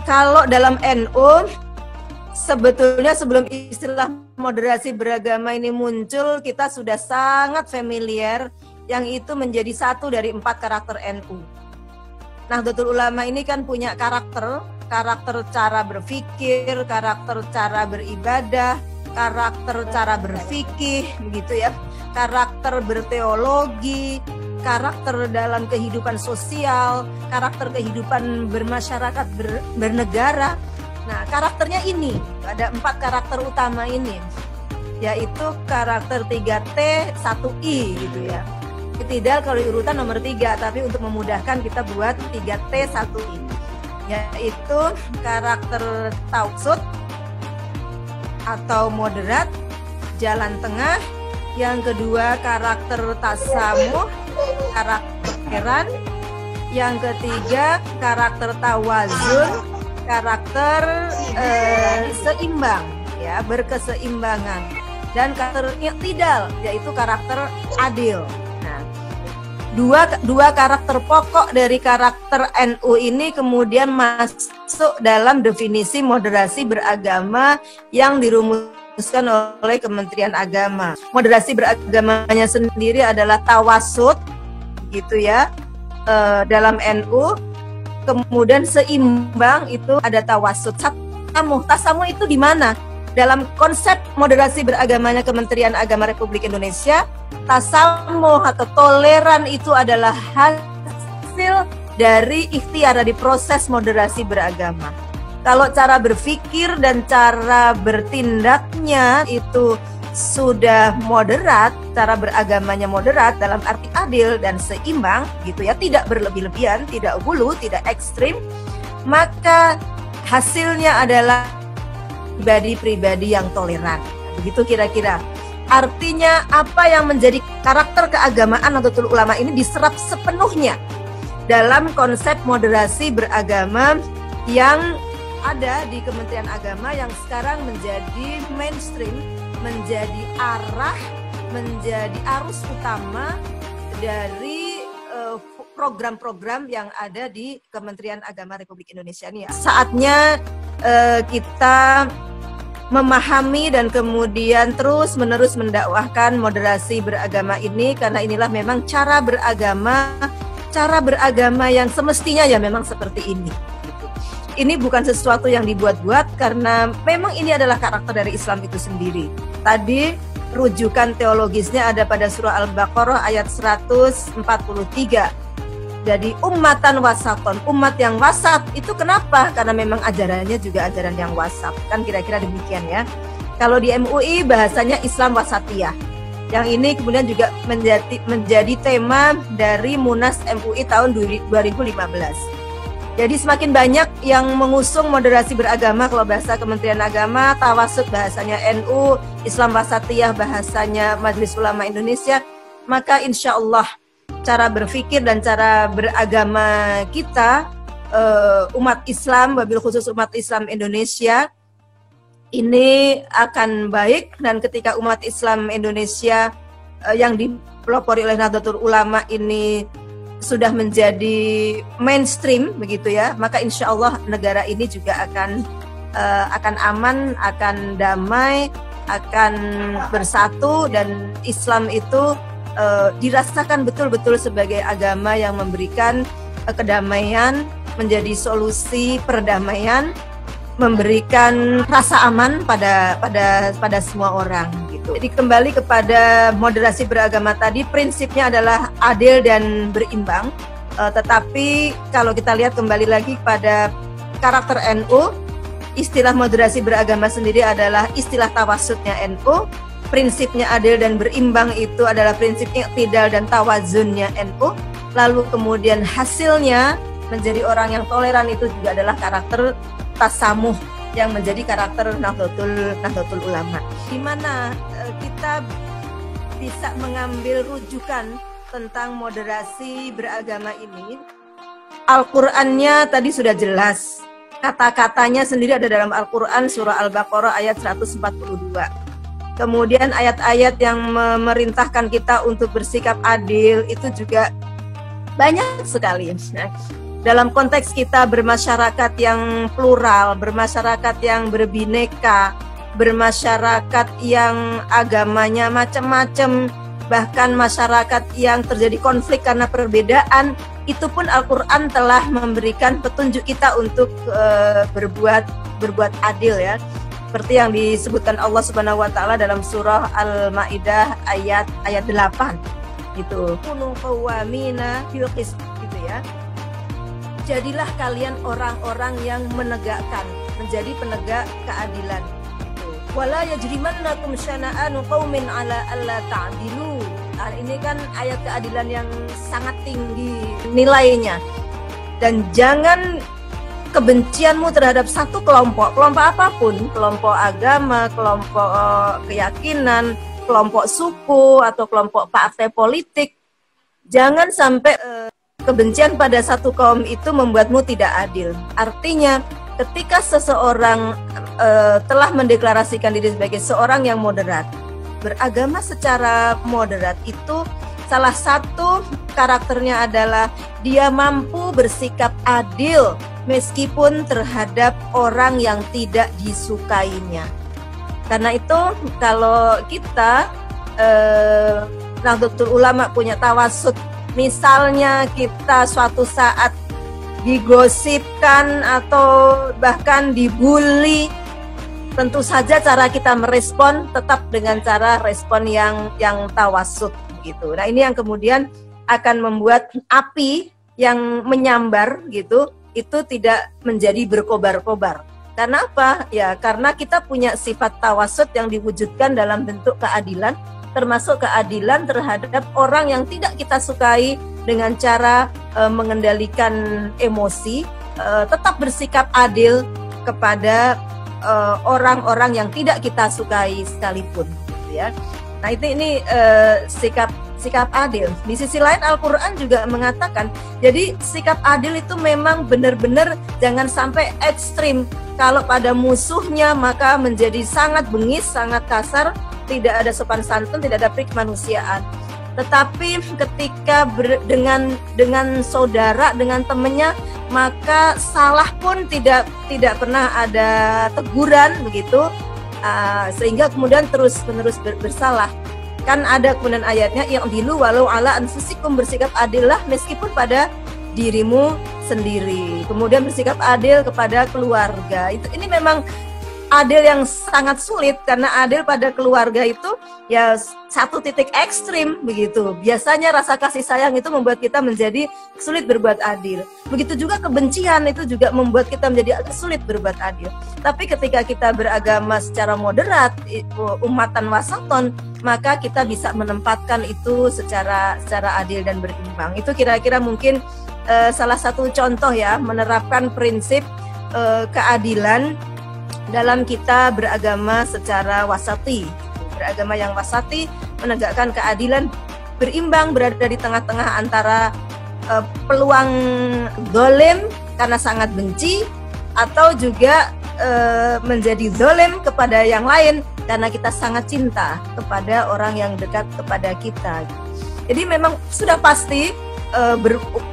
Kalau dalam NU, sebetulnya sebelum istilah moderasi beragama ini muncul, kita sudah sangat familiar yang itu menjadi satu dari 4 karakter NU. Nahdlatul Ulama ini kan punya karakter cara berpikir, karakter cara beribadah, karakter cara berfikih, begitu ya, karakter berteologi, karakter dalam kehidupan sosial, karakter kehidupan bermasyarakat, bernegara. Nah, karakternya ini, ada 4 karakter utama ini, yaitu karakter 3T, 1I gitu ya. Tidak kalau urutan nomor 3, tapi untuk memudahkan kita buat 3T, 1I, yaitu karakter tawasud atau moderat, jalan tengah. Yang kedua karakter tasamuh, karakter heran. Yang ketiga karakter tawazun, karakter seimbang, ya, berkeseimbangan. Dan karakter i'tidal, yaitu karakter adil. Nah, dua karakter pokok dari karakter NU ini kemudian masuk dalam definisi moderasi beragama yang dirumuskan oleh Kementerian Agama. Moderasi beragamanya sendiri adalah tawasud, gitu ya, dalam NU. Kemudian seimbang itu ada tawasud. Tasamuh itu di mana? Dalam konsep moderasi beragamanya Kementerian Agama Republik Indonesia, tasamuh atau toleran itu adalah hasil dari ikhtiar, dari proses moderasi beragama. Kalau cara berpikir dan cara bertindaknya itu sudah moderat, cara beragamanya moderat dalam arti adil dan seimbang, gitu ya, tidak berlebih-lebihan, tidak hulu, tidak ekstrim, maka hasilnya adalah pribadi-pribadi yang toleran. Begitu kira-kira. Artinya apa yang menjadi karakter keagamaan Nahdlatul Ulama ini diserap sepenuhnya dalam konsep moderasi beragama yang ada di Kementerian Agama yang sekarang menjadi mainstream, menjadi arah, menjadi arus utama dari program-program yang ada di Kementerian Agama Republik Indonesia ini. Saatnya kita memahami dan kemudian terus-menerus mendakwahkan moderasi beragama ini, karena inilah memang cara beragama yang semestinya ya memang seperti ini. Ini bukan sesuatu yang dibuat-buat, karena memang ini adalah karakter dari Islam itu sendiri. Tadi rujukan teologisnya ada pada surah Al-Baqarah ayat 143. Jadi ummatan wasaton, umat yang wasat itu kenapa? Karena memang ajarannya juga ajaran yang wasat, kan kira-kira demikian ya. Kalau di MUI bahasanya Islam wasatiyah. Yang ini kemudian juga menjadi tema dari Munas MUI tahun 2015. Jadi semakin banyak yang mengusung moderasi beragama kalau bahasa Kementerian Agama, tawasud bahasanya NU, Islam wasatiyah bahasanya Majelis Ulama Indonesia, maka insya Allah cara berpikir dan cara beragama kita, umat Islam, wabil khusus umat Islam Indonesia, ini akan baik. Dan ketika umat Islam Indonesia yang dipelopori oleh Nahdlatul Ulama ini sudah menjadi mainstream, begitu ya, maka insya Allah negara ini juga akan aman, akan damai, akan bersatu, dan Islam itu dirasakan betul-betul sebagai agama yang memberikan kedamaian, menjadi solusi perdamaian, memberikan rasa aman pada semua orang gitu. Jadi kembali kepada moderasi beragama tadi, prinsipnya adalah adil dan berimbang. Tetapi kalau kita lihat kembali lagi pada karakter NU, istilah moderasi beragama sendiri adalah istilah tawasudnya NU. Prinsipnya adil dan berimbang itu adalah prinsip i'tidal dan tawazunnya NU. Lalu kemudian hasilnya menjadi orang yang toleran itu juga adalah karakter tasamuh yang menjadi karakter Nahdlatul Ulama. Di mana kita bisa mengambil rujukan tentang moderasi beragama ini. Al-Qur'annya tadi sudah jelas. Kata-katanya sendiri ada dalam Al-Qur'an surah Al-Baqarah ayat 142. Kemudian ayat-ayat yang memerintahkan kita untuk bersikap adil itu juga banyak sekali. Nah, dalam konteks kita bermasyarakat yang plural, bermasyarakat yang berbineka, bermasyarakat yang agamanya macam-macam, bahkan masyarakat yang terjadi konflik karena perbedaan, itu pun Al-Quran telah memberikan petunjuk kita untuk berbuat adil ya. Seperti yang disebutkan Allah Subhanahu wa taala dalam surah Al-Maidah ayat 8 gitu. Kunu qawwamina bil qist gitu ya. Jadilah kalian orang-orang yang menegakkan, menjadi penegak keadilan. Wala yajrimannakum syana'anu qaumin ala alla ta'dilu. Nah, ini kan ayat keadilan yang sangat tinggi nilainya. Dan jangan kebencianmu terhadap satu kelompok apapun, kelompok agama, kelompok keyakinan, kelompok suku atau kelompok partai politik, jangan sampai kebencian pada satu kaum itu membuatmu tidak adil. Artinya ketika seseorang telah mendeklarasikan diri sebagai seorang yang moderat, beragama secara moderat, itu salah satu karakternya adalah dia mampu bersikap adil meskipun terhadap orang yang tidak disukainya. Karena itu kalau kita Nahdlatul Ulama punya tawasud, misalnya kita suatu saat digosipkan atau bahkan dibully, tentu saja cara kita merespon tetap dengan cara respon yang tawasud gitu. Nah, ini yang kemudian akan membuat api yang menyambar gitu itu tidak menjadi berkobar-kobar. Karena apa? Ya, karena kita punya sifat tawasud yang diwujudkan dalam bentuk keadilan, termasuk keadilan terhadap orang yang tidak kita sukai dengan cara mengendalikan emosi, tetap bersikap adil kepada orang-orang yang tidak kita sukai sekalipun, gitu ya. Nah, ini sikap adil. Di sisi lain Al-Quran juga mengatakan, jadi sikap adil itu memang benar-benar jangan sampai ekstrim. Kalau pada musuhnya maka menjadi sangat bengis, sangat kasar, tidak ada sopan santun, tidak ada perikemanusiaan. Tetapi ketika dengan saudara, dengan temannya, maka salah pun tidak pernah ada teguran begitu, sehingga kemudian terus-menerus bersalah. Kan ada kemudian ayatnya, yang dilu walau ala anfusikum, bersikap adillah meskipun pada dirimu sendiri. Kemudian bersikap adil kepada keluarga. Ini memang adil yang sangat sulit, karena adil pada keluarga itu ya satu titik ekstrim begitu. Biasanya rasa kasih sayang itu membuat kita menjadi sulit berbuat adil. Begitu juga kebencian itu juga membuat kita menjadi agak sulit berbuat adil. Tapi ketika kita beragama secara moderat, umatan wasaton, maka kita bisa menempatkan itu secara adil dan berimbang. Itu kira-kira mungkin salah satu contoh ya, menerapkan prinsip keadilan dalam kita beragama secara wasati. Beragama yang wasati menegakkan keadilan, berimbang, berada di tengah-tengah antara peluang zalim karena sangat benci, atau juga menjadi zalim kepada yang lain karena kita sangat cinta kepada orang yang dekat kepada kita. Jadi memang sudah pasti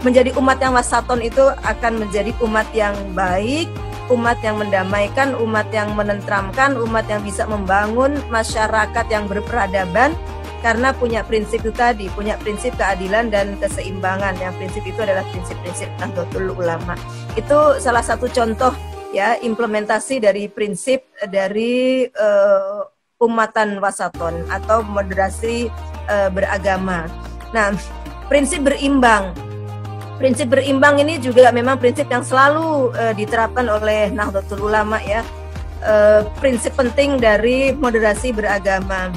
menjadi umat yang wasaton itu akan menjadi umat yang baik, umat yang mendamaikan, umat yang menenteramkan, umat yang bisa membangun masyarakat yang berperadaban, karena punya prinsip itu tadi, punya prinsip keadilan dan keseimbangan. Yang prinsip itu adalah prinsip-prinsip Nahdlatul Ulama. Itu salah satu contoh ya, implementasi dari prinsip dari umatan wasaton atau moderasi beragama. Nah, prinsip berimbang. Prinsip berimbang ini juga memang prinsip yang selalu diterapkan oleh Nahdlatul Ulama ya. Prinsip penting dari moderasi beragama.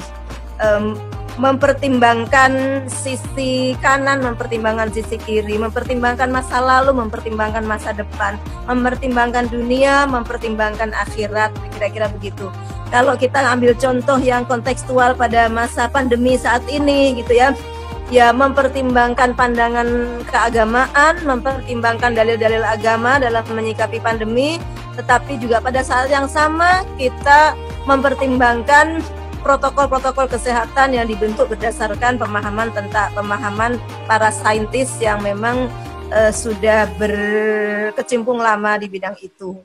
Mempertimbangkan sisi kanan, mempertimbangkan sisi kiri, mempertimbangkan masa lalu, mempertimbangkan masa depan, mempertimbangkan dunia, mempertimbangkan akhirat, kira-kira begitu. Kalau kita ambil contoh yang kontekstual pada masa pandemi saat ini gitu ya, ya mempertimbangkan pandangan keagamaan, mempertimbangkan dalil-dalil agama dalam menyikapi pandemi, tetapi juga pada saat yang sama kita mempertimbangkan protokol-protokol kesehatan yang dibentuk berdasarkan pemahaman para saintis yang memang sudah berkecimpung lama di bidang itu.